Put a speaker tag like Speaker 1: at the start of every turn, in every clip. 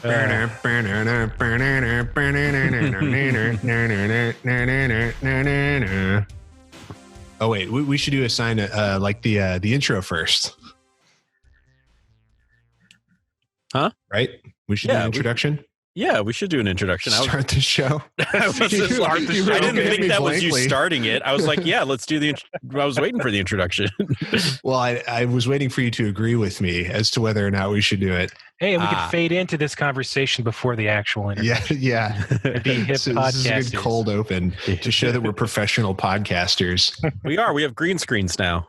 Speaker 1: Oh wait, we should do a sign like the intro first.
Speaker 2: Huh?
Speaker 1: Right? We should do an introduction.
Speaker 2: We should do an introduction.
Speaker 1: Start the show.
Speaker 2: I didn't think that was you starting it. I was like, yeah, let's do the. I was waiting for the introduction.
Speaker 1: Well, I was waiting for you to agree with me as to whether or not we should do it.
Speaker 3: Hey, and we could fade into this conversation before the actual introduction.
Speaker 1: Yeah.
Speaker 3: Be hip
Speaker 1: So this is a good cold open to show that we're professional podcasters.
Speaker 2: We are. We have green screens now.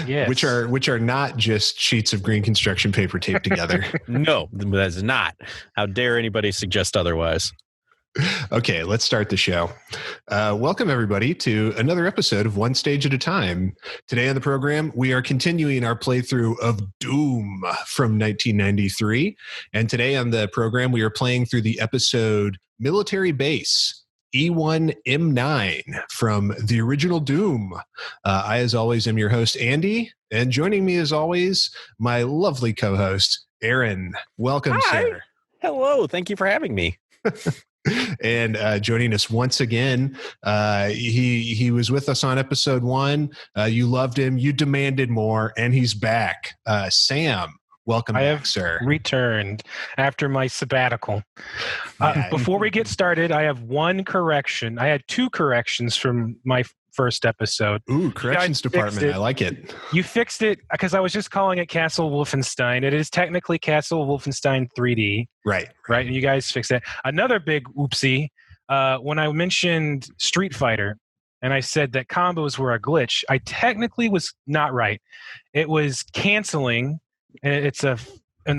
Speaker 3: Yes.
Speaker 1: Which are not just sheets of green construction paper taped together.
Speaker 2: No, that's not. How dare anybody suggest otherwise?
Speaker 1: Okay, let's start the show. Welcome, everybody, to another episode of One Stage at a Time. Today on the program, we are continuing our playthrough of Doom from 1993. And today on the program, we are playing through the episode Military Base, E1M9 from the original Doom. I, as always, am your host, Andy. And joining me, as always, my lovely co-host, Aaron. Welcome,
Speaker 2: Hi.
Speaker 1: sir.
Speaker 2: Hello. Thank you for having me.
Speaker 1: And joining us once again, he was with us on episode 1. You loved him, you demanded more, and he's back. Sam, welcome back, sir.
Speaker 3: Returned after my sabbatical.
Speaker 1: Yeah.
Speaker 3: Before we get started, I have one correction. I had 2 corrections from my first episode.
Speaker 1: Ooh, corrections department. I like it.
Speaker 3: You fixed it because I was just calling it Castle Wolfenstein. It is technically Castle Wolfenstein 3D.
Speaker 1: Right.
Speaker 3: And you guys fixed it. Another big oopsie, when I mentioned Street Fighter and I said that combos were a glitch, I technically was not right. It was canceling. And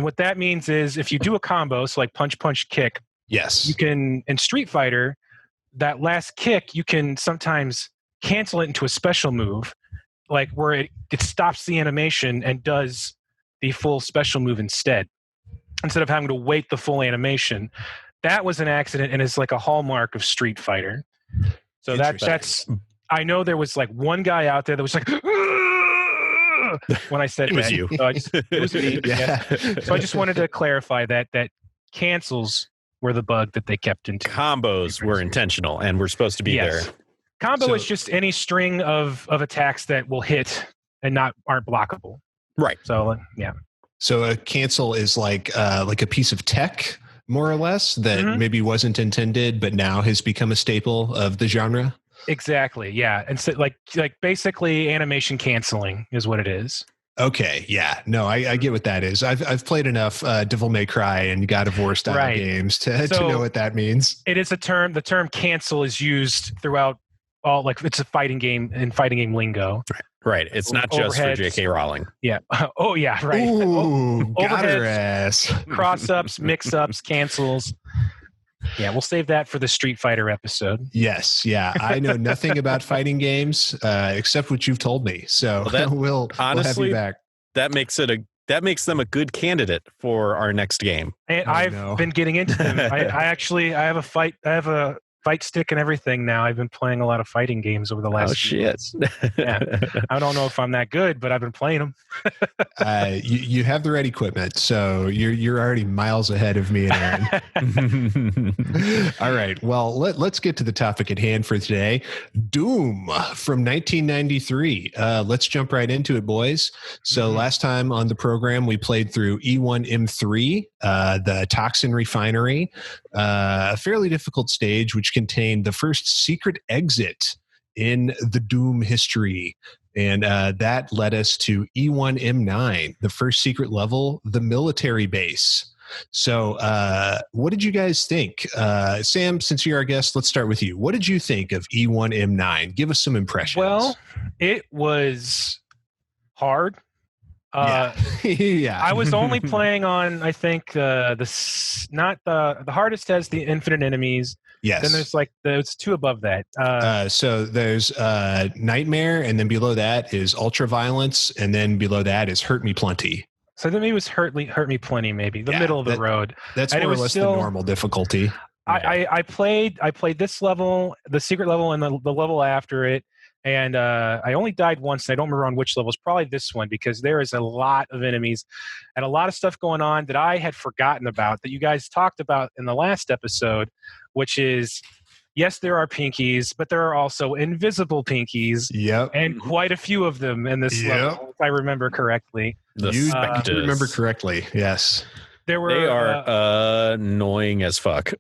Speaker 3: what that means is if you do a combo, so like punch, punch, kick,
Speaker 1: yes,
Speaker 3: you can, in Street Fighter, that last kick, you can sometimes cancel it into a special move, like where it stops the animation and does the full special move instead of having to wait the full animation. That was an accident and is like a hallmark of Street Fighter. So that's I know there was like one guy out there that was like when I said
Speaker 2: it was
Speaker 3: that.
Speaker 2: you.
Speaker 3: So it was me. Yeah. So I just wanted to clarify that cancels were the bug that they kept into.
Speaker 2: Combos were intentional and we're supposed to be there.
Speaker 3: Combo is just any string of attacks that will hit and aren't blockable.
Speaker 2: Right.
Speaker 3: So yeah.
Speaker 1: So a cancel is like a piece of tech, more or less, that maybe wasn't intended, but now has become a staple of the genre.
Speaker 3: Exactly. Yeah. And so like basically animation canceling is what it is.
Speaker 1: Okay. Yeah. No, I get what that is. I've played enough Devil May Cry and God of War style games to know what that means.
Speaker 3: It is a term. The term cancel is used throughout all, like it's a fighting game and fighting game lingo.
Speaker 2: Right. It's not just for J.K. Rowling.
Speaker 3: Yeah. Oh yeah. Right.
Speaker 1: Ooh, got her ass.
Speaker 3: Cross-ups, mix-ups, cancels. Yeah, we'll save that for the Street Fighter episode.
Speaker 1: Yes, yeah. I know nothing about fighting games except what you've told me. So we'll have you back.
Speaker 2: That makes them a good candidate for our next game.
Speaker 3: And I've been getting into them. I have a fight stick and everything now. I've been playing a lot of fighting games over the last few months. Yeah. I don't know if I'm that good, but I've been playing them.
Speaker 1: You have the right equipment, so you're already miles ahead of me and Aaron. All right. Well, let's get to the topic at hand for today. Doom from 1993. Let's jump right into it, boys. So last time on the program, we played through E1M3, the Toxin Refinery, a fairly difficult stage, which contained the first secret exit in the Doom history. And that led us to E1M9, the first secret level, the military base. So what did you guys think? Sam, since you're our guest, let's start with you. What did you think of E1M9? Give us some impressions.
Speaker 3: Well, it was hard.
Speaker 1: Yeah.
Speaker 3: I was only playing on, I think, the hardest has the infinite enemies.
Speaker 1: Yes.
Speaker 3: Then there's 2 above that.
Speaker 1: So there's Nightmare, and then below that is Ultra Violence, and then below that is Hurt Me Plenty.
Speaker 3: So then maybe it was Hurt Me Plenty, maybe the middle of the road.
Speaker 1: That's more or less the normal difficulty.
Speaker 3: I played this level, the secret level, and the level after it. And I only died once. And I don't remember on which level. It's probably this one because there is a lot of enemies and a lot of stuff going on that I had forgotten about that you guys talked about in the last episode, which is, yes, there are pinkies, but there are also invisible pinkies.
Speaker 1: Yep.
Speaker 3: And quite a few of them in this level, if I remember correctly.
Speaker 1: You remember correctly, yes.
Speaker 2: They are annoying as fuck.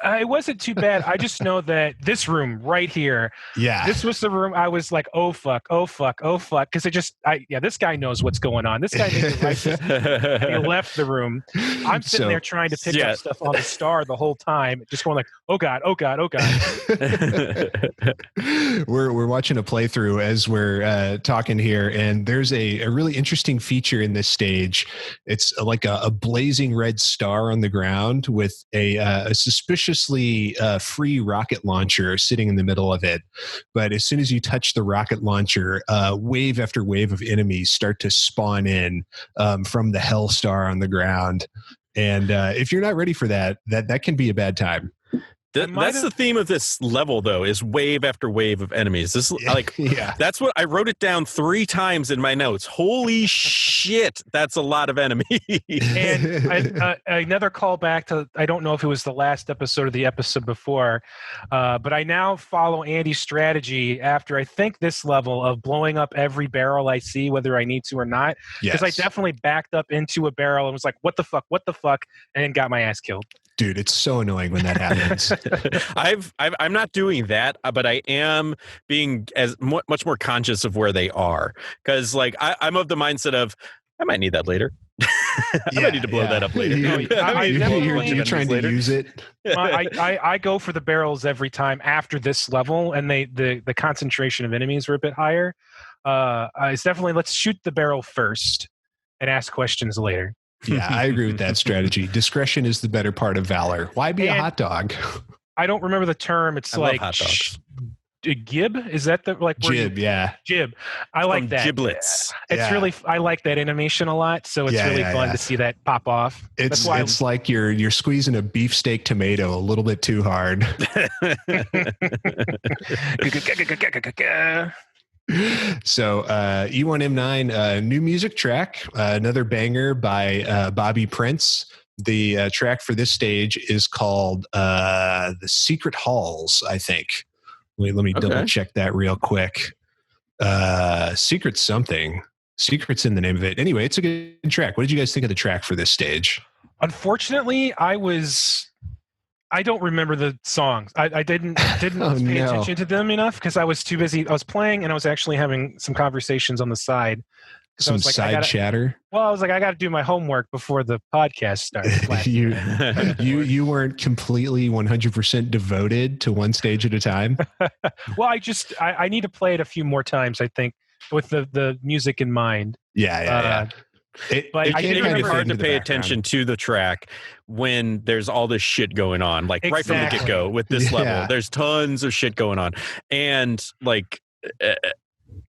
Speaker 3: It wasn't too bad. I just know that this room right here, this was the room I was like, oh fuck, because this guy knows what's going on. This guy made the right decision. And he left the room. I'm sitting there trying to pick up stuff on the star the whole time, just going like, oh god.
Speaker 1: We're watching a playthrough as we're talking here, and there's a really interesting feature in this stage. It's like a blazing red star on the ground with a suspiciously free rocket launcher sitting in the middle of it. But as soon as you touch the rocket launcher, wave after wave of enemies start to spawn in from the hell star on the ground. And if you're not ready for that can be a bad time.
Speaker 2: That's the theme of this level, though, is wave after wave of enemies. This that's what I wrote it down 3 times in my notes. Holy shit, that's a lot of enemies.
Speaker 3: And another callback to, I don't know if it was the last episode or the episode before, but I now follow Andy's strategy after I think this level of blowing up every barrel I see, whether I need to or not. Because I definitely backed up into a barrel and was like, what the fuck, and got my ass killed.
Speaker 1: Dude, it's so annoying when that happens.
Speaker 2: I'm not doing that, but I am being much more conscious of where they are, because like I'm of the mindset of I might need that later. I might need to blow that up later.
Speaker 1: You're trying to use it.
Speaker 3: I go for the barrels every time after this level, and the concentration of enemies are a bit higher. It's definitely let's shoot the barrel first and ask questions later.
Speaker 1: Yeah, I agree with that strategy. Discretion is the better part of valor. Why be a hot dog?
Speaker 3: I don't remember the term. It's like hot dogs. Gib? Is that the like
Speaker 1: jib?
Speaker 3: Jib. I like that.
Speaker 2: Giblets.
Speaker 3: It's really. I like that animation a lot. So it's really fun to see that pop off.
Speaker 1: It's like you're squeezing a beefsteak tomato a little bit too hard. So E1M9 new music track, another banger by Bobby Prince. The track for this stage is called The Secret Halls, I think. Let me double check that real quick. Secret something. Secret's in the name of it. Anyway, it's a good track. What did you guys think of the track for this stage?
Speaker 3: Unfortunately, I don't remember the songs. I didn't pay attention to them enough because I was too busy. I was playing and I was actually having some conversations on the side.
Speaker 1: Some side chatter.
Speaker 3: Well, I was like, I got to do my homework before the podcast starts.
Speaker 1: you weren't completely 100% devoted to one stage at a time.
Speaker 3: Well, I need to play it a few more times. I think with the music in mind.
Speaker 1: Yeah.
Speaker 2: It can be hard to pay attention to the track when there's all this shit going on, like right from the get-go with this level. There's tons of shit going on, and like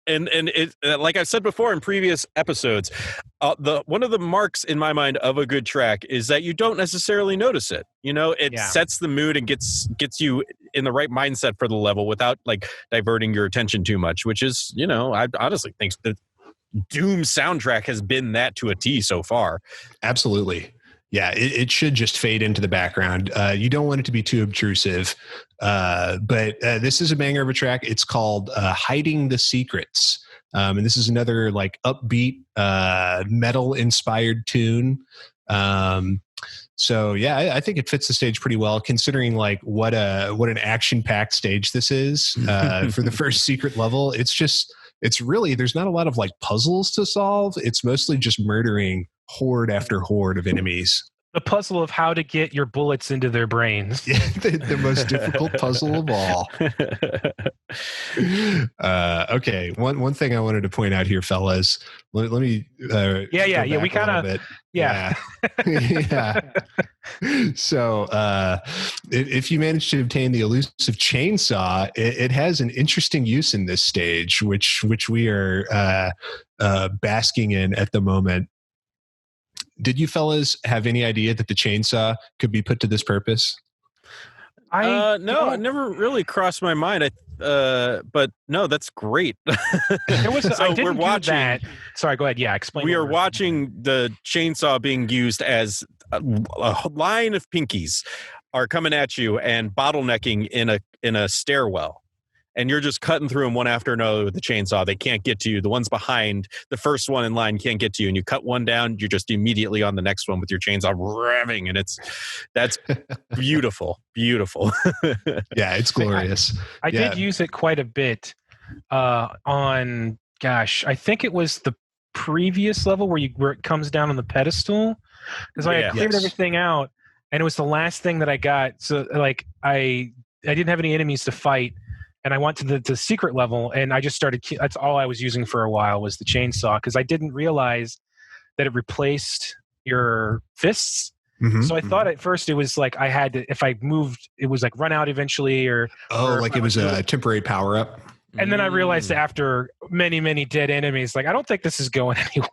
Speaker 2: and it, like I've said before in previous episodes, one of the marks in my mind of a good track is that you don't necessarily notice it. You know, it sets the mood and gets you in the right mindset for the level without like diverting your attention too much, which is, you know, I honestly think that Doom soundtrack has been that to a T so far.
Speaker 1: Absolutely. Yeah, it should just fade into the background. You don't want it to be too obtrusive. But this is a banger of a track. It's called Hiding the Secrets. And this is another like upbeat metal inspired tune. So yeah, I think it fits the stage pretty well, considering like what an action packed stage this is for the first secret level. It's really, there's not a lot of like puzzles to solve. It's mostly just murdering horde after horde of enemies.
Speaker 3: The puzzle of how to get your bullets into their brains.
Speaker 1: Yeah, the most difficult puzzle of all. Okay, one thing I wanted to point out here, fellas. Let me.
Speaker 3: We kind of. Yeah.
Speaker 1: So, if you manage to obtain the elusive chainsaw, it has an interesting use in this stage, which we are basking in at the moment. Did you fellas have any idea that the chainsaw could be put to this purpose?
Speaker 2: No, it never really crossed my mind. but no, that's great.
Speaker 3: There was
Speaker 2: so
Speaker 3: I didn't
Speaker 2: we're watching
Speaker 3: do that. Sorry, go ahead. Yeah, explain.
Speaker 2: We are watching the chainsaw being used as a line of pinkies are coming at you and bottlenecking in a stairwell. And you're just cutting through them one after another with the chainsaw. They can't get to you. The ones behind the first one in line can't get to you. And you cut one down, you're just immediately on the next one with your chainsaw revving. And that's beautiful. Beautiful.
Speaker 1: Yeah, it's glorious.
Speaker 3: I did use it quite a bit on, I think it was the previous level where it comes down on the pedestal. Because I had cleared everything out. And it was the last thing that I got. So like I didn't have any enemies to fight. And I went to the secret level, and I just started. That's all I was using for a while was the chainsaw, because I didn't realize that it replaced your fists. Mm-hmm, so I thought at first it was like I had to, if I moved, it was like run out eventually, or
Speaker 1: like it was a temporary power up.
Speaker 3: And then I realized after many, many dead enemies, like, I don't think this is going anywhere.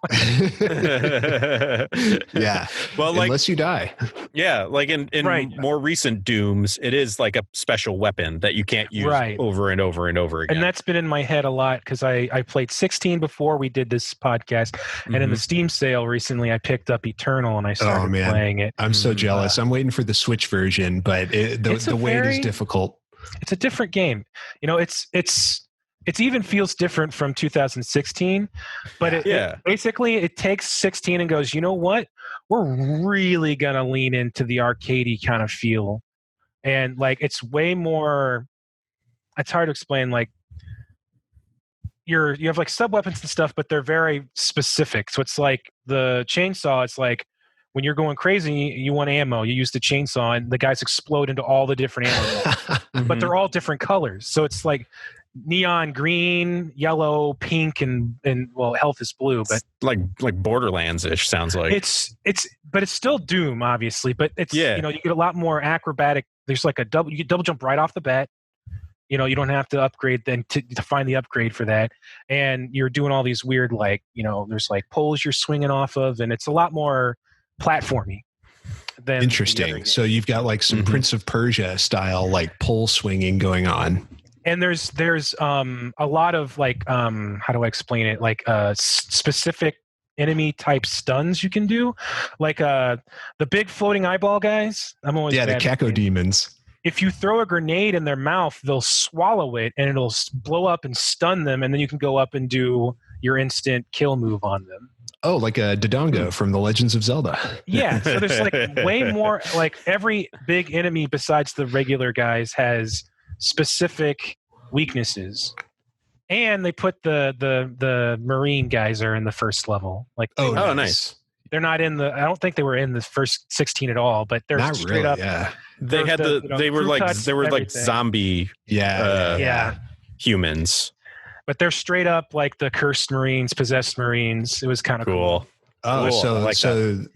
Speaker 1: Yeah. Well, like, unless you die.
Speaker 2: Yeah. Like in more recent Dooms, it is like a special weapon that you can't use over and over and over again.
Speaker 3: And that's been in my head a lot because I played 16 before we did this podcast. And in the Steam sale recently, I picked up Eternal and I started playing it.
Speaker 1: I'm so jealous. I'm waiting for the Switch version, but the wait is difficult.
Speaker 3: It's a different game. You know, it even feels different from 2016, but it basically it takes 16 and goes, you know what? We're really going to lean into the arcadey kind of feel. And like, it's way more, it's hard to explain. Like you have like sub weapons and stuff, but they're very specific. So it's like the chainsaw. It's like when you're going crazy, you want ammo, you use the chainsaw and the guys explode into all the different ammo, but they're all different colors. So it's like neon green, yellow, pink, and well, health is blue, but
Speaker 2: like Borderlands-ish sounds like.
Speaker 3: But it's still Doom, obviously. But it's you get a lot more acrobatic. There's like you get double jump right off the bat. You know, you don't have to upgrade then to find the upgrade for that. And you're doing all these weird there's like poles you're swinging off of, and it's a lot more platformy.
Speaker 1: Interesting. So you've got like some Prince of Persia style like pole swinging going on.
Speaker 3: And there's a lot of like how do I explain it, like specific enemy type stuns you can do, like the big floating eyeball guys. I'm always
Speaker 1: the Caco demons.
Speaker 3: If you throw a grenade in their mouth, they'll swallow it and it'll blow up and stun them, and then you can go up and do your instant kill move on them.
Speaker 1: Oh, like a Dodongo from the Legends of Zelda.
Speaker 3: Yeah, so there's like way more. Like every big enemy besides the regular guys has specific weaknesses, and they put the marine guys are in the first level. Like
Speaker 2: nice.
Speaker 3: They're not in the. I don't think they were in the first 16 at all, but they're
Speaker 1: not
Speaker 3: straight
Speaker 1: really,
Speaker 3: up.
Speaker 1: Yeah,
Speaker 2: they had they were like zombie. Humans.
Speaker 3: But they're straight up like the cursed marines, possessed marines. It was kind of cool.
Speaker 1: Oh, cool. So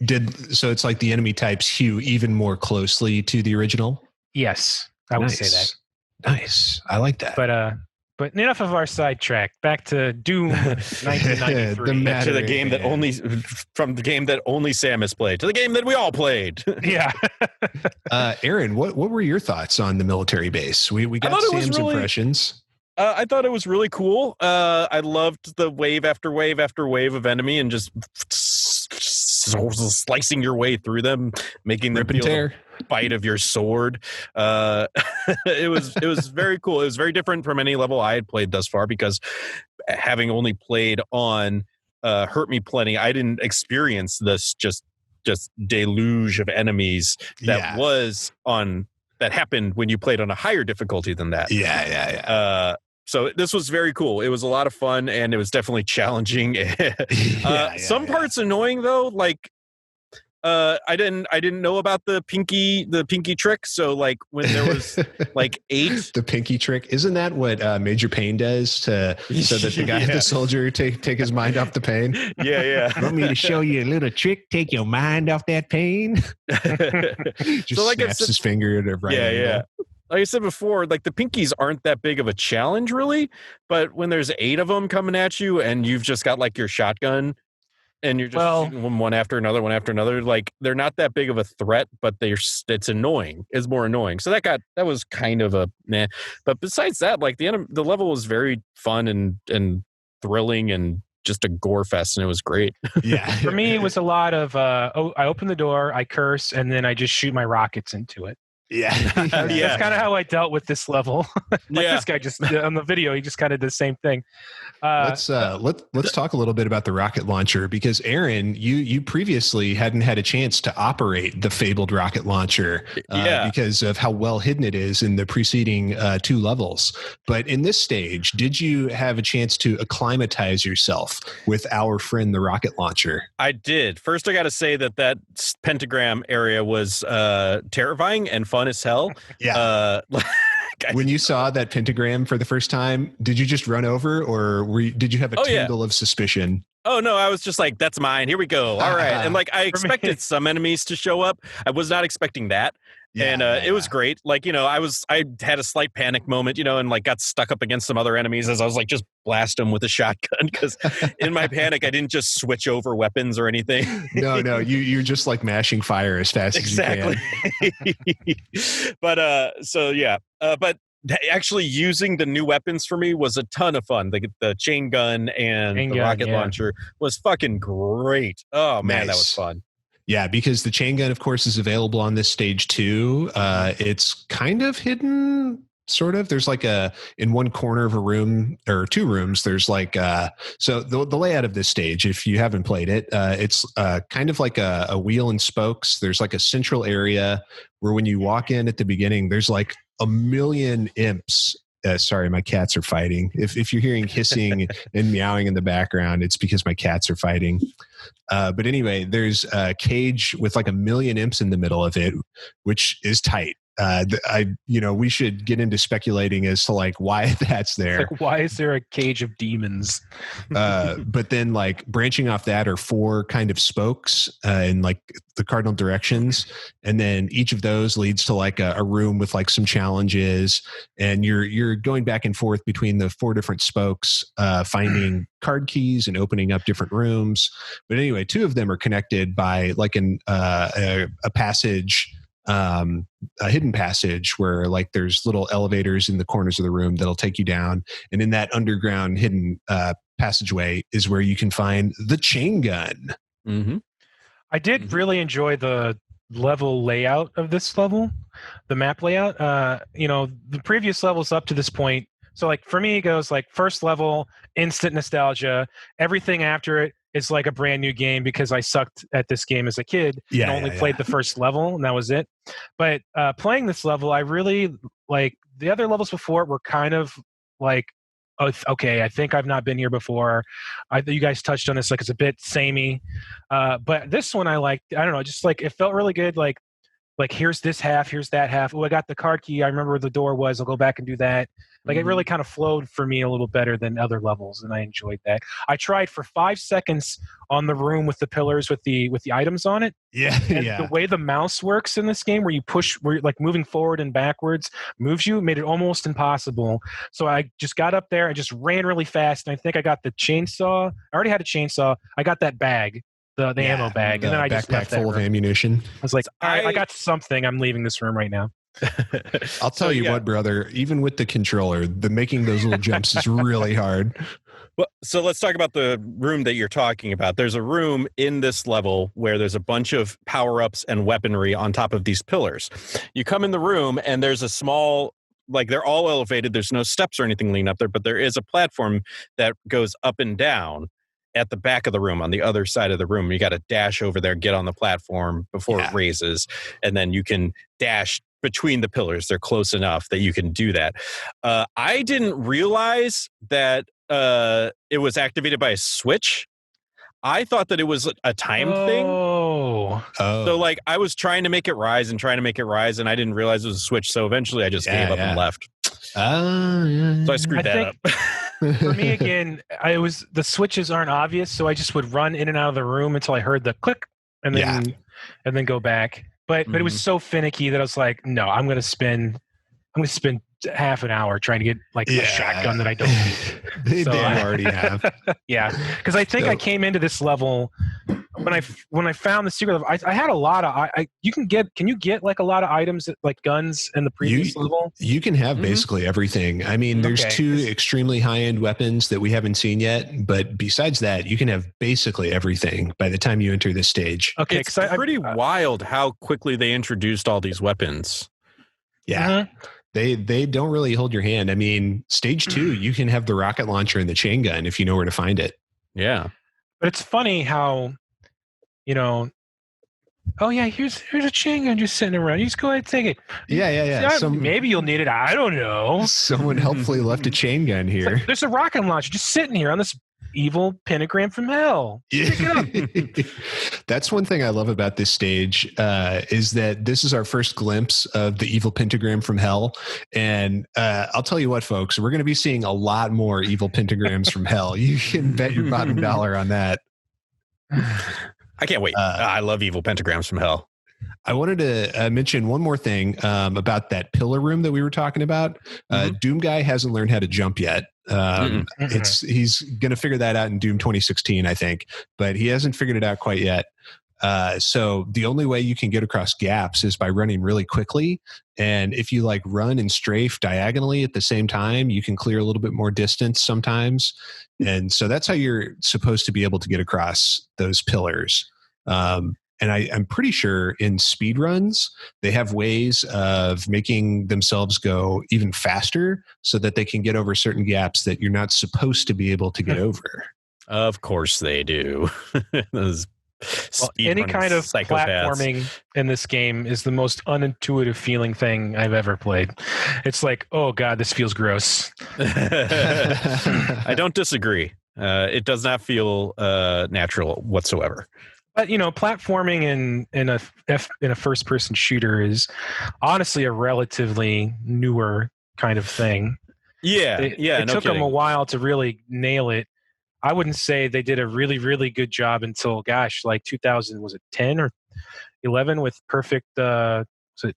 Speaker 1: it's like the enemy types hew even more closely to the original.
Speaker 3: Yes, I would say that.
Speaker 1: Nice. I like that.
Speaker 3: But enough of our sidetrack. Back to Doom 1993.
Speaker 2: To the game that only Sam has played. To the game that we all played.
Speaker 3: Yeah.
Speaker 1: Aaron, what were your thoughts on the military base? We got Sam's impressions.
Speaker 2: I thought it was really cool. I loved the wave after wave after wave of enemy and just slicing your way through them, making them feel the bite of your sword. It was very cool. It was very different from any level I had played thus far, because having only played on Hurt Me Plenty, I didn't experience this just deluge of enemies that happened when you played on a higher difficulty than that. So this was very cool. It was a lot of fun, and it was definitely challenging. Some parts annoying though, like I didn't know about the pinky trick. So like when there was like 8,
Speaker 1: the pinky trick, isn't that what Major Payne does so that the soldier take his mind off the pain?
Speaker 2: Yeah.
Speaker 1: Want me to show you a little trick? Take your mind off that pain. Just so snaps his finger at a right angle.
Speaker 2: Like I said before, like the pinkies aren't that big of a challenge really, but when there's 8 of them coming at you and you've just got like your shotgun, and you're just shooting them one after another. Like, they're not that big of a threat, but it's annoying. It's more annoying. So that was kind of a meh. But besides that, like, the level was very fun and thrilling and just a gore fest, and it was great.
Speaker 1: Yeah.
Speaker 3: For me, it was a lot of I open the door, I curse, and then I just shoot my rockets into it.
Speaker 1: Yeah.
Speaker 3: That's kind of how I dealt with this level. This guy just on the video, he just kind of did the same thing.
Speaker 1: Let's talk a little bit about the rocket launcher, because Aaron, you previously hadn't had a chance to operate the fabled rocket launcher because of how well hidden it is in the preceding 2 levels. But in this stage, did you have a chance to acclimatize yourself with our friend the rocket launcher?
Speaker 2: I did. First, I got to say that pentagram area was terrifying and fun as hell.
Speaker 1: Yeah. When you saw that pentagram for the first time, did you just run over, or did you have a tingle of suspicion?
Speaker 2: Oh, no, I was just like, that's mine. Here we go. All right. And like, I expected some enemies to show up. I was not expecting that. It was great. Like, I had a slight panic moment, and like got stuck up against some other enemies as I was like, just blast them with a shotgun. Because in my panic, I didn't just switch over weapons or anything.
Speaker 1: No, you're just like mashing fire as fast as you
Speaker 2: can. But actually using the new weapons for me was a ton of fun. The chain gun and the rocket launcher was fucking great. Oh man, that was fun.
Speaker 1: Yeah, because the chain gun, of course, is available on this stage too. It's kind of hidden, sort of. There's like in one corner of a room or 2 rooms, there's like, so the layout of this stage, if you haven't played it, it's kind of like a wheel and spokes. There's like a central area where when you walk in at the beginning, there's like a million imps. Sorry, my cats are fighting. If you're hearing hissing and meowing in the background, it's because my cats are fighting. But anyway, there's a cage with like a million imps in the middle of it, which is tight. We should get into speculating as to like why that's there.
Speaker 3: Like, why is there a cage of demons?
Speaker 1: But then like branching off that are 4 kind of spokes in like the cardinal directions. And then each of those leads to like a room with like some challenges, and you're going back and forth between the 4 different spokes, finding card keys and opening up different rooms. But anyway, 2 of them are connected by like a passage, a hidden passage where like there's little elevators in the corners of the room that'll take you down. And in that underground hidden passageway is where you can find the chain gun.
Speaker 2: Mm-hmm.
Speaker 3: I did really enjoy the level layout of this level, the map layout. The previous levels up to this point. So like for me, it goes like first level, instant nostalgia. Everything after it is like a brand new game because I sucked at this game as a kid and only played the first level, and that was it. But playing this level, I really like the other levels before were kind of like, oh, okay, I think I've not been here before. You guys touched on this, like it's a bit samey. But this one I liked. I don't know, just like it felt really good. Like here's this half, here's that half. Oh, I got the card key. I remember where the door was. I'll go back and do that. Like it really kind of flowed for me a little better than other levels, and I enjoyed that. I tried for 5 seconds on the room with the pillars with the items on it.
Speaker 1: Yeah,
Speaker 3: and the way the mouse works in this game, where you're like moving forward and backwards, moves you, made it almost impossible. So I just got up there and just ran really fast, and I think I got the chainsaw. I already had a chainsaw. I got that bag. The ammo bag, and then I just left
Speaker 1: full of ammunition.
Speaker 3: I was like, I got something. I'm leaving this room right now.
Speaker 1: I'll tell you what, brother, even with the controller, making those little jumps is really hard.
Speaker 2: Well, so let's talk about the room that you're talking about. There's a room in this level where there's a bunch of power-ups and weaponry on top of these pillars. You come in the room and there's a small, like they're all elevated. There's no steps or anything leading up there, but there is a platform that goes up and down at the back of the room on the other side of the room. You got to dash over there, get on the platform before it raises, and then you can dash between the pillars. They're close enough that you can do that. I didn't realize that it was activated by a switch. I thought that it was a timed thing. So like I was trying to make it rise, and I didn't realize it was a switch. So eventually I just gave up and left. So I screwed that up.
Speaker 3: For me, again, the switches aren't obvious, so I just would run in and out of the room until I heard the click, and then go back. But it was so finicky that I was like, no, I'm gonna spend half an hour trying to get like a shotgun that I don't need.
Speaker 1: They already have.
Speaker 3: Yeah, because I think I came into this level when I found the secret. I had a lot of. Can you get like a lot of items like guns in the previous level?
Speaker 1: You can have basically everything. I mean, there's two extremely high end weapons that we haven't seen yet, but besides that, you can have basically everything by the time you enter this stage.
Speaker 2: Okay, it's pretty wild how quickly they introduced all these weapons.
Speaker 1: Yeah. They don't really hold your hand. I mean, stage 2, you can have the rocket launcher and the chain gun if you know where to find it.
Speaker 2: Yeah.
Speaker 3: But it's funny how, oh yeah, here's a chain gun just sitting around. You just go ahead and take it.
Speaker 1: Yeah.
Speaker 3: Maybe you'll need it. I don't know.
Speaker 1: Someone helpfully left a chain gun here.
Speaker 3: There's a rocket launcher just sitting here on this evil pentagram from hell.
Speaker 1: That's one thing I love about this stage is that this is our first glimpse of the evil pentagram from hell. And I'll tell you what, folks, we're going to be seeing a lot more evil pentagrams from hell. You can bet your bottom dollar on that.
Speaker 2: I can't wait. I love evil pentagrams from hell.
Speaker 1: I wanted to mention one more thing about that pillar room that we were talking about. Doom Guy hasn't learned how to jump yet. He's going to figure that out in Doom 2016, I think, but he hasn't figured it out quite yet. So the only way you can get across gaps is by running really quickly. And if you like run and strafe diagonally at the same time, you can clear a little bit more distance sometimes. And so that's how you're supposed to be able to get across those pillars. And I'm pretty sure in speed runs, they have ways of making themselves go even faster so that they can get over certain gaps that you're not supposed to be able to get over.
Speaker 2: Of course they do. Those
Speaker 3: any kind of platforming in this game is the most unintuitive feeling thing I've ever played. It's like, oh God, this feels gross.
Speaker 2: I don't disagree. It does not feel natural whatsoever.
Speaker 3: But platforming in a first person shooter is honestly a relatively newer kind of thing.
Speaker 2: It
Speaker 3: took them a while to really nail it. I wouldn't say they did a really, really good job until, like 2000, was it 10 or 11 with Perfect, was it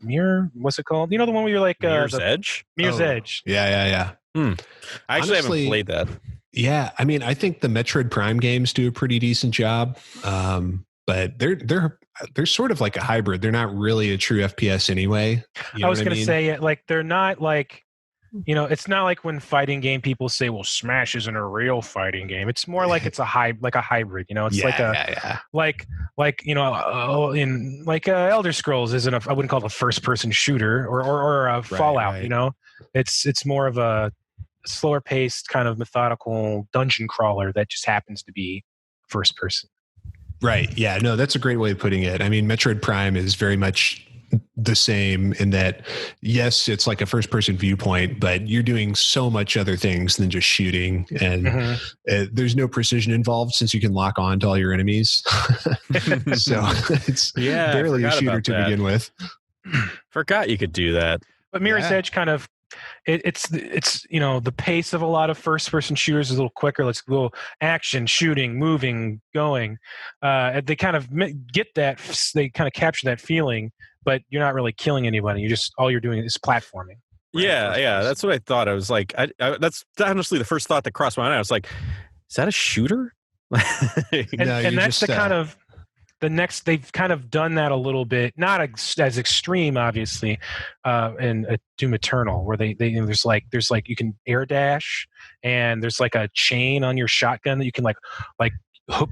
Speaker 3: Mirror? What's it called? The one where you're like...
Speaker 2: Mirror's Edge?
Speaker 3: Mirror's Edge.
Speaker 1: Yeah.
Speaker 2: I actually haven't played that.
Speaker 1: Yeah, I mean, I think the Metroid Prime games do a pretty decent job, but they're sort of like a hybrid. They're not really a true FPS anyway.
Speaker 3: I was going to say, like, they're not like... it's not like when fighting game people say, well, Smash isn't a real fighting game. It's more like it's a hybrid, It's Elder Scrolls isn't I wouldn't call it a first person shooter or a Fallout, it's more of a slower paced kind of methodical dungeon crawler that just happens to be first person.
Speaker 1: Right. Yeah, no, that's a great way of putting it. I mean, Metroid Prime is very much the same in that, yes, it's like a first person viewpoint, but you're doing so much other things than just shooting, and there's no precision involved since you can lock on to all your enemies. So it's barely a shooter to begin with.
Speaker 2: Forgot you could do that.
Speaker 3: But Mirror's Edge kind of it's the pace of a lot of first person shooters is a little quicker. Let's go action, shooting, moving, going. They kind of get that. They kind of capture that feeling, but you're not really killing anybody. all you're doing is platforming.
Speaker 2: Yeah. That's what I thought. I was like, that's honestly the first thought that crossed my mind. I was like, is that a shooter?
Speaker 3: and that's the kind of the next. They've kind of done that a little bit, not as extreme, obviously, in Doom Eternal, where there's like you can air dash, and there's like a chain on your shotgun that you can like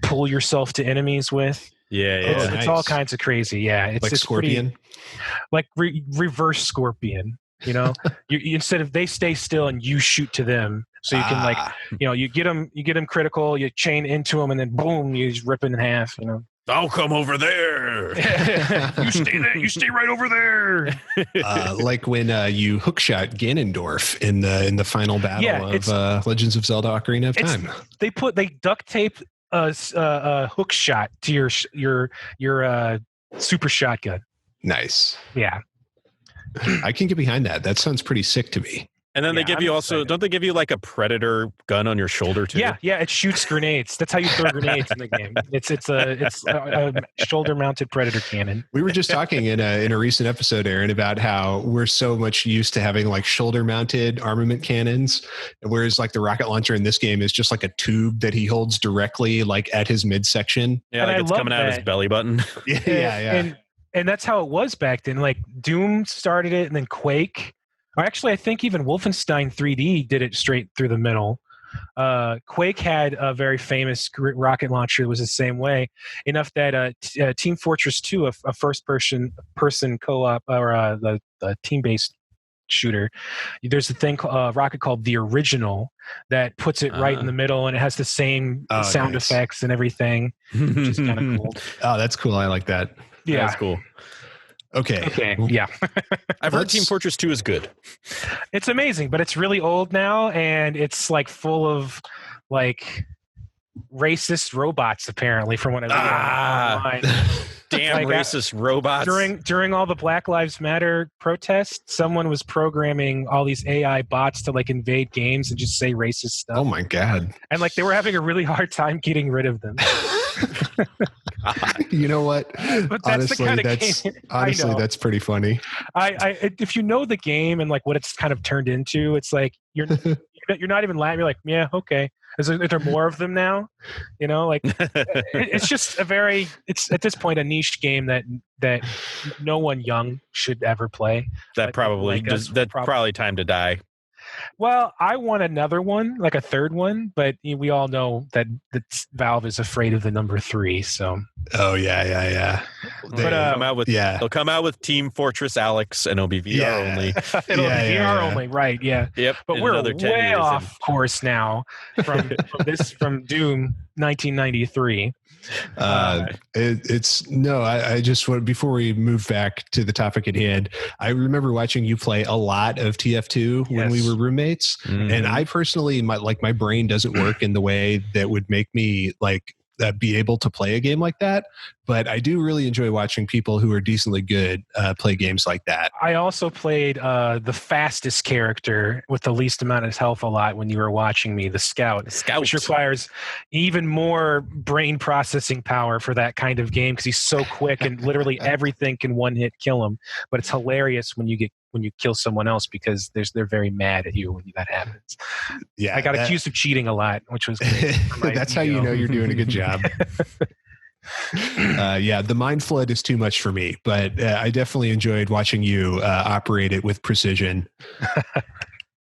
Speaker 3: pull yourself to enemies with. It's all kinds of crazy. Yeah, it's
Speaker 1: like Scorpion,
Speaker 3: like reverse Scorpion. You instead of they stay still and you shoot to them, so you can you get them critical, you chain into them, and then boom, you just rip it in half.
Speaker 2: I'll come over there.
Speaker 3: You stay right over there.
Speaker 1: Like when you hookshot Ganondorf in the final battle of Legends of Zelda: Ocarina of Time.
Speaker 3: They duct tape a hook shot to your super shotgun.
Speaker 1: Nice.
Speaker 3: Yeah.
Speaker 1: I can get behind that. That sounds pretty sick to me.
Speaker 2: And then they give you also, don't they give you like a Predator gun on your shoulder too?
Speaker 3: Yeah, it shoots grenades. That's how you throw grenades in the game. It's a shoulder-mounted Predator cannon.
Speaker 1: We were just talking in a recent episode, Aaron, about how we're so much used to having like shoulder-mounted armament cannons, whereas like the rocket launcher in this game is just like a tube that he holds directly like at his midsection.
Speaker 2: Yeah, like it's coming out of his belly button.
Speaker 1: Yeah.
Speaker 3: And that's how it was back then. Like Doom started it, and then Quake. Or actually, I think even Wolfenstein 3D did it straight through the middle. Quake had a very famous rocket launcher that was the same way, enough that Team Fortress 2, a first-person co-op or the team-based shooter, there's a thing, rocket called the Original that puts it right in the middle, and it has the same sound effects and everything, which is kind of cool.
Speaker 1: Oh, that's cool. I like that.
Speaker 2: Yeah, that's cool.
Speaker 1: Okay.
Speaker 3: Yeah.
Speaker 2: I've heard Team Fortress 2 is good.
Speaker 3: It's amazing, but it's really old now, and it's like full of like racist robots, apparently, from what I read online.
Speaker 2: Damn like racist robots.
Speaker 3: During all the Black Lives Matter protests, someone was programming all these AI bots to like invade games and just say racist stuff.
Speaker 1: Oh my God.
Speaker 3: And like they were having a really hard time getting rid of them.
Speaker 1: You know what?
Speaker 3: But that's the kind of game.
Speaker 1: Honestly, that's pretty funny.
Speaker 3: I if you know the game and like what it's kind of turned into, it's like you're not even laughing. You're like, yeah, okay. Is there more of them now? You know, like it's just it's at this point a niche game that no one young should ever play.
Speaker 2: That's probably time to die.
Speaker 3: Well, I want another one, like a third one, but we all know that Valve is afraid of the number 3. So.
Speaker 1: Oh yeah.
Speaker 2: They'll come out with Team Fortress Alex, and it'll be VR only.
Speaker 3: It'll be VR only, right? Yeah.
Speaker 2: Yep.
Speaker 3: But we're way off course now from Doom 1993.
Speaker 1: I just want, before we move back to the topic at hand, I remember watching you play a lot of TF2 when we were roommates, and I personally, my brain doesn't work in the way that would make me like be able to play a game like that. But I do really enjoy watching people who are decently good play games like that.
Speaker 3: I also played the fastest character with the least amount of health a lot when you were watching me, the Scout, which requires even more brain processing power for that kind of game because he's so quick and literally everything can one hit kill him. But it's hilarious when you kill someone else because they're very mad at you when that happens.
Speaker 1: Yeah,
Speaker 3: I got accused of cheating a lot, which was great.
Speaker 1: That's how you know you're doing a good job. The mind flood is too much for me, but I definitely enjoyed watching you operate it with precision.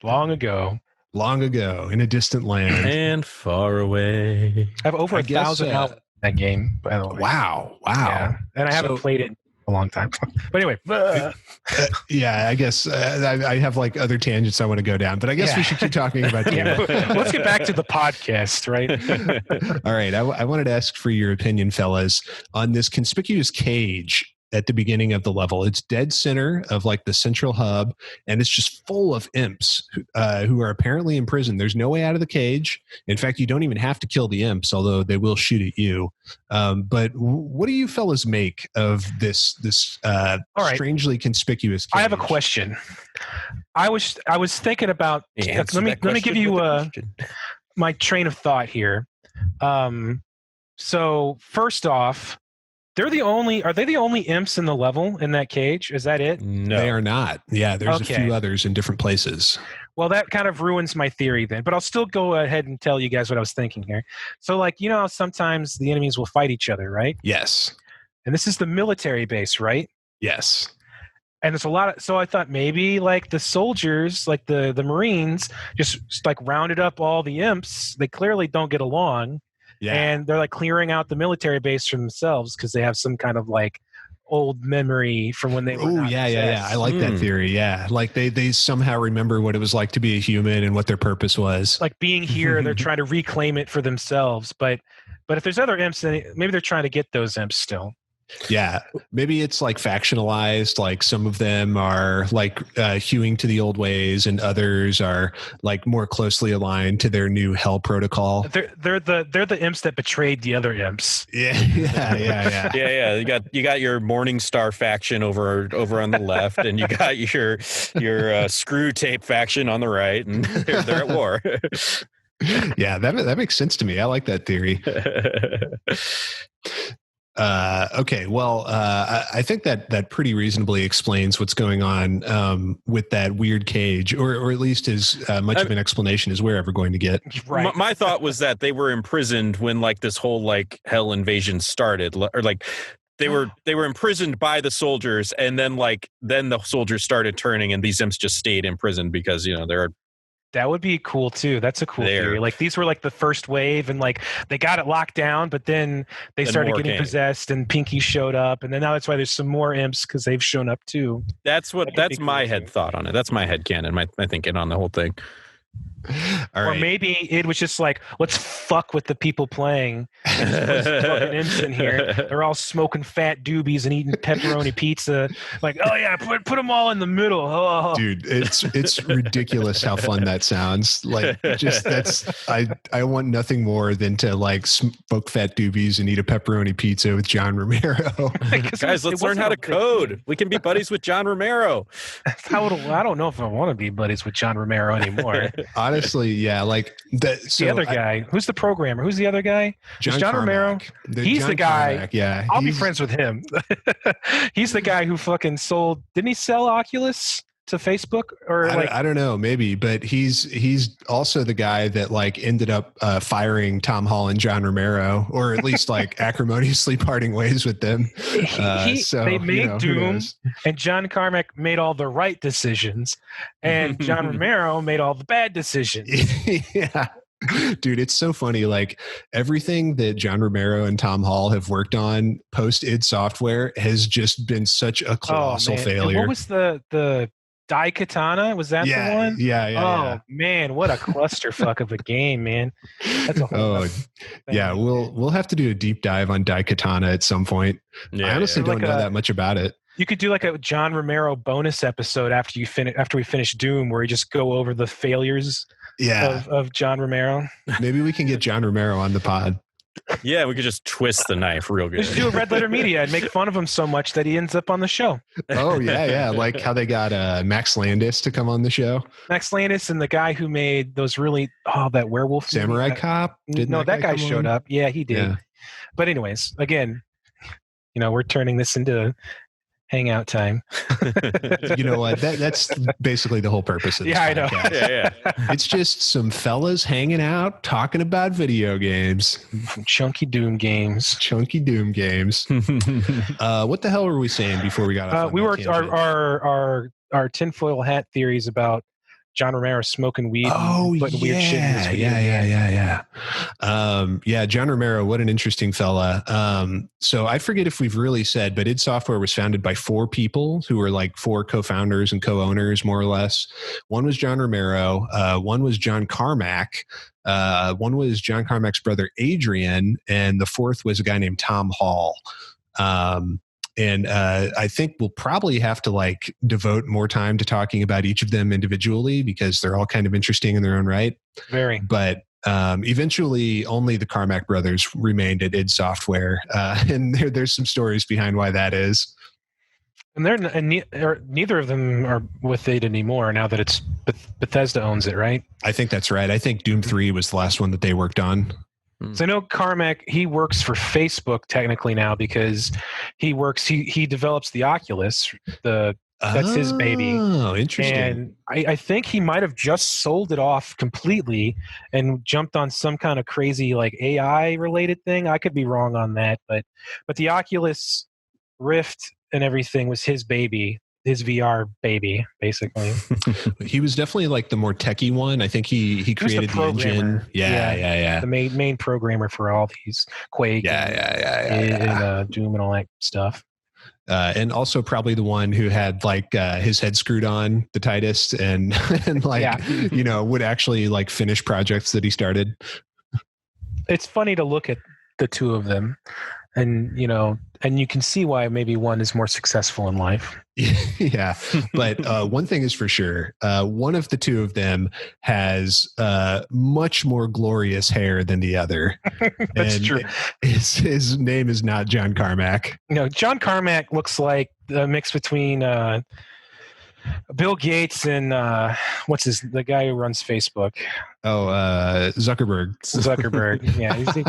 Speaker 3: Long ago
Speaker 1: in a distant land
Speaker 2: and far away.
Speaker 3: I have over 1,000 hours in that game, by the way.
Speaker 1: Wow.
Speaker 3: Yeah. And I haven't played it a long time. But anyway.
Speaker 1: I guess I have like other tangents I want to go down, but I guess we should keep talking about the
Speaker 3: Let's get back to the podcast, right?
Speaker 1: All right. I wanted to ask for your opinion, fellas, on this conspicuous cage at the beginning of the level. It's dead center of like the central hub, and it's just full of imps who are apparently in prison. There's no way out of the cage. In fact, you don't even have to kill the imps, although they will shoot at you. But what do you fellas make of this strangely conspicuous cage?
Speaker 3: I have a question. I was thinking about. Let me give you my train of thought here. So first off, are they the only imps in the level in that cage? Is that it?
Speaker 1: No, they are not. Yeah, there's a few others in different places.
Speaker 3: Well, that kind of ruins my theory then, but I'll still go ahead and tell you guys what I was thinking here. So like, you know how sometimes the enemies will fight each other, right?
Speaker 1: Yes.
Speaker 3: And this is the military base, right?
Speaker 1: Yes.
Speaker 3: And there's a lot of, so I thought maybe like the soldiers, like the Marines, just like rounded up all the imps. They clearly don't get along. Yeah. And they're like clearing out the military base for themselves because they have some kind of like old memory from when they were.
Speaker 1: Oh, yeah. I like that theory. Yeah. Like they somehow remember what it was like to be a human and what their purpose was.
Speaker 3: Like being here, they're trying to reclaim it for themselves. But if there's other imps, then maybe they're trying to get those imps still.
Speaker 1: Yeah, maybe it's like factionalized. Like some of them are like hewing to the old ways, and others are like more closely aligned to their new hell protocol.
Speaker 3: They're the imps that betrayed the other imps.
Speaker 2: Yeah. You got your Morning Star faction over on the left, and you got your Screw Tape faction on the right, and they're at war.
Speaker 1: Yeah, that makes sense to me. I like that theory. Okay, well, I think that pretty reasonably explains what's going on with that weird cage, or at least as much of an explanation as we're ever going to get.
Speaker 2: Right. My thought was that they were imprisoned when like this whole like hell invasion started, or like they were imprisoned by the soldiers, and then the soldiers started turning, and these imps just stayed imprisoned because they're.
Speaker 3: That would be cool too. That's a cool theory. Like these were like the first wave, and like they got it locked down, but then they started getting possessed, and Pinky showed up, and then now that's why there's some more imps because they've shown up too.
Speaker 2: That's my head thought on it. That's my head canon. My thinking on the whole thing.
Speaker 3: Or maybe it was just like, let's fuck with the people playing. There's fucking imps in here. They're all smoking fat doobies and eating pepperoni pizza. Like, oh yeah, put them all in the middle. Oh.
Speaker 1: Dude, it's ridiculous how fun that sounds. Like, just I want nothing more than to like smoke fat doobies and eat a pepperoni pizza with John Romero.
Speaker 2: Guys, let's learn how to code. We can be buddies with John Romero.
Speaker 3: I don't know if I want to be buddies with John Romero anymore.
Speaker 1: Honestly, yeah, like the
Speaker 3: other guy. Who's the programmer? Who's the other guy? John Romero. He's the guy.
Speaker 1: Carmack, yeah,
Speaker 3: I'll be friends with him. He's the guy who fucking sold. Didn't he sell Oculus to Facebook? Or
Speaker 1: I don't know, maybe, but he's also the guy that like ended up firing Tom Holland, John Romero, or at least like acrimoniously parting ways with them.
Speaker 3: They made Doom, and John Carmack made all the right decisions, and John Romero made all the bad decisions.
Speaker 1: Yeah. Dude, it's so funny. Like everything that John Romero and Tom Hall have worked on post id Software has just been such a colossal failure.
Speaker 3: And what was the Daikatana? Was that the one?
Speaker 1: Yeah.
Speaker 3: Man, what a clusterfuck of a game, man. That's a whole
Speaker 1: yeah, we'll have to do a deep dive on Daikatana at some point. I honestly don't know that much about it.
Speaker 3: You could do like a John Romero bonus episode after we finish Doom, where you just go over the failures of John Romero.
Speaker 1: Maybe we can get John Romero on the pod.
Speaker 2: Yeah, we could just twist the knife real good.
Speaker 3: Just do a Red Letter Media and make fun of him so much that he ends up on the show.
Speaker 1: Oh, yeah. Like how they got Max Landis to come on the show.
Speaker 3: Wex Landis and the guy who made those that werewolf
Speaker 1: Samurai
Speaker 3: movie.
Speaker 1: Cop?
Speaker 3: No, that guy showed up. Yeah, he did. Yeah. But anyways, again, we're turning this into hangout time.
Speaker 1: You know what? That's basically the whole purpose of this podcast.
Speaker 2: Yeah.
Speaker 1: It's just some fellas hanging out, talking about video games.
Speaker 3: Chunky Doom games.
Speaker 1: What the hell were we saying before we got off?
Speaker 3: We were our tinfoil hat theories about John Romero smoking weed.
Speaker 1: Oh,
Speaker 3: weird shit in his video.
Speaker 1: Yeah. John Romero, what an interesting fella. So I forget if we've really said, but id Software was founded by 4 people who were like 4 co-founders and co-owners, more or less. One was John Romero. One was John Carmack. One was John Carmack's brother, Adrian. And the 4th was a guy named Tom Hall. And I think we'll probably have to like devote more time to talking about each of them individually because they're all kind of interesting in their own right.
Speaker 3: Very.
Speaker 1: But eventually only the Carmack brothers remained at id Software. And there's some stories behind why that is.
Speaker 3: And neither of them are with it anymore now that it's Bethesda owns it, right?
Speaker 1: I think that's right. I think Doom 3 was the last one that they worked on.
Speaker 3: So I know Carmack, he works for Facebook technically now because he develops the Oculus. That's his baby.
Speaker 1: Oh, interesting.
Speaker 3: And I think he might have just sold it off completely and jumped on some kind of crazy like AI related thing. I could be wrong on that, but the Oculus Rift and everything was his baby. His VR baby, basically.
Speaker 1: He was definitely like the more techie one. I think he created the engine. Yeah.
Speaker 3: The main programmer for all these Quake and Doom and all that stuff.
Speaker 1: And also probably the one who had like his head screwed on the tightest and would actually like finish projects that he started.
Speaker 3: It's funny to look at the two of them. and you can see why maybe one is more successful in life.
Speaker 1: Yeah, but one thing is for sure, one of the two of them has much more glorious hair than the other.
Speaker 3: That's
Speaker 1: and
Speaker 3: true.
Speaker 1: His name is not John Carmack.
Speaker 3: John Carmack looks like a mix between Bill Gates and the guy who runs Facebook?
Speaker 1: Oh, Zuckerberg.
Speaker 3: Yeah,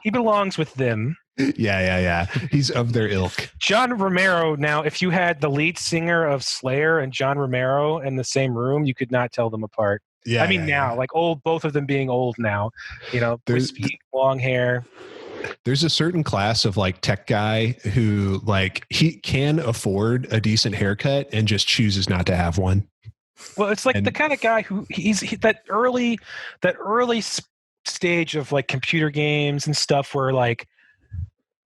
Speaker 3: he belongs with them.
Speaker 1: Yeah. He's of their ilk.
Speaker 3: John Romero. Now, if you had the lead singer of Slayer and John Romero in the same room, you could not tell them apart.
Speaker 1: Yeah.
Speaker 3: Like old, both of them being old now. Wispy, long hair.
Speaker 1: There's a certain class of like tech guy who like he can afford a decent haircut and just chooses not to have one.
Speaker 3: Well, it's like the kind of guy who he's that early stage of like computer games and stuff where like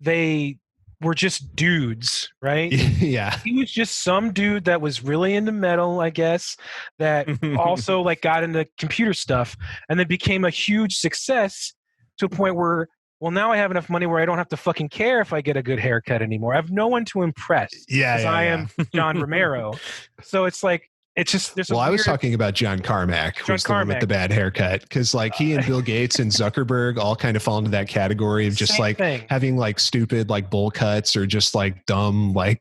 Speaker 3: they were just dudes, right?
Speaker 1: Yeah.
Speaker 3: He was just some dude that was really into metal, I guess, that also like got into computer stuff and then became a huge success to a point where, well, now I have enough money where I don't have to fucking care if I get a good haircut anymore. I have no one to impress. I am John Romero. So it's like, it's just there's.
Speaker 1: I was talking about John Carmack, who's the one with the bad haircut, because like he and Bill Gates and Zuckerberg all kind of fall into that category of just having like stupid like bowl cuts or just like dumb like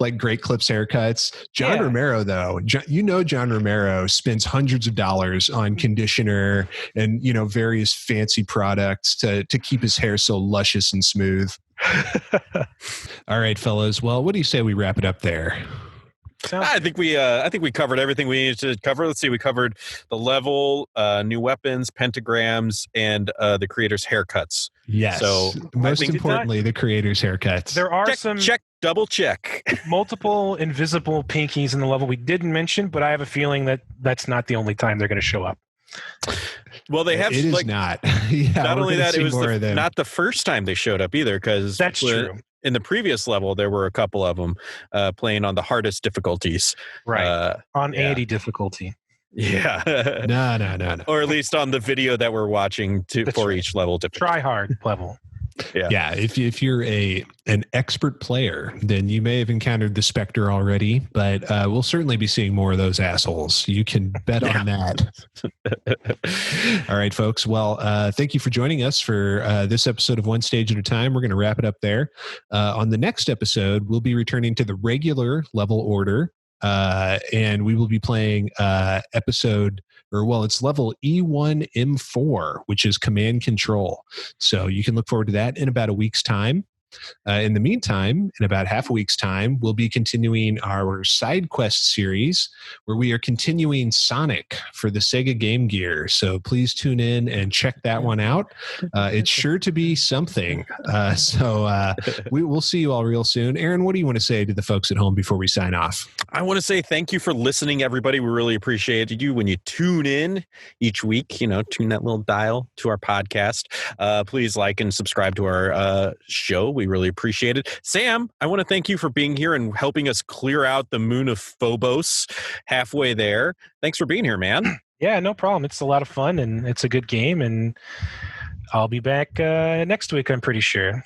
Speaker 1: like Great Clips haircuts. John Romero though, John Romero spends hundreds of dollars on conditioner and various fancy products to keep his hair so luscious and smooth. All right, fellas. Well, what do you say we wrap it up there?
Speaker 2: I think we covered everything we needed to cover. Let's see. We covered the level, new weapons, pentagrams, and the creator's haircuts.
Speaker 1: Yes. So most importantly, the creator's haircuts.
Speaker 3: There are
Speaker 2: double check.
Speaker 3: Multiple invisible pinkies in the level we didn't mention, but I have a feeling that that's not the only time they're going to show up.
Speaker 2: Well, they have.
Speaker 1: It is not.
Speaker 2: Not only that, it was not the first time they showed up either. Because
Speaker 3: that's true.
Speaker 2: In the previous level, there were a couple of them playing on the hardest difficulties.
Speaker 3: Right. On 80 difficulty.
Speaker 2: Yeah.
Speaker 1: No.
Speaker 2: Or at least on the video that we're watching for each level.
Speaker 3: Try hard level.
Speaker 1: Yeah. If you're an expert player, then you may have encountered the Spectre already, but we'll certainly be seeing more of those assholes. You can bet on that. All right, folks. Well, thank you for joining us for this episode of One Stage at a Time. We're going to wrap it up there. On the next episode, we'll be returning to the regular level order, and we will be playing it's level E1M4, which is command control. So you can look forward to that in about a week's time. In the meantime, in about half a week's time, we'll be continuing our side quest series where we are continuing Sonic for the Sega Game Gear. So please tune in and check that one out. It's sure to be something. We'll see you all real soon. Aaron, what do you want to say to the folks at home before we sign off?
Speaker 2: I want to say thank you for listening, everybody. We really appreciate you when you tune in each week, tune that little dial to our podcast. Please like and subscribe to our show. We really appreciate it. Sam, I want to thank you for being here and helping us clear out the moon of Phobos halfway there. Thanks for being here, man.
Speaker 3: Yeah, no problem. It's a lot of fun and it's a good game, and I'll be back next week, I'm pretty sure.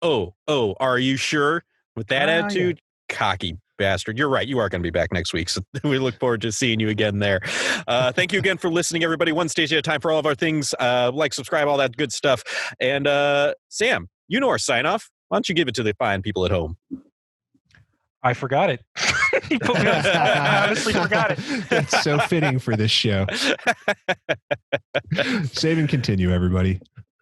Speaker 2: Oh, are you sure? With that attitude? Yeah. Cocky bastard. You're right. You are going to be back next week. So we look forward to seeing you again there. Thank you again for listening, everybody. One stage at a time for all of our things. Like, subscribe, all that good stuff. And Sam, our sign off. Why don't you give it to the fine people at home?
Speaker 3: I forgot it. You put me on the spot. I honestly forgot it.
Speaker 1: That's so fitting for this show. Save and continue, everybody.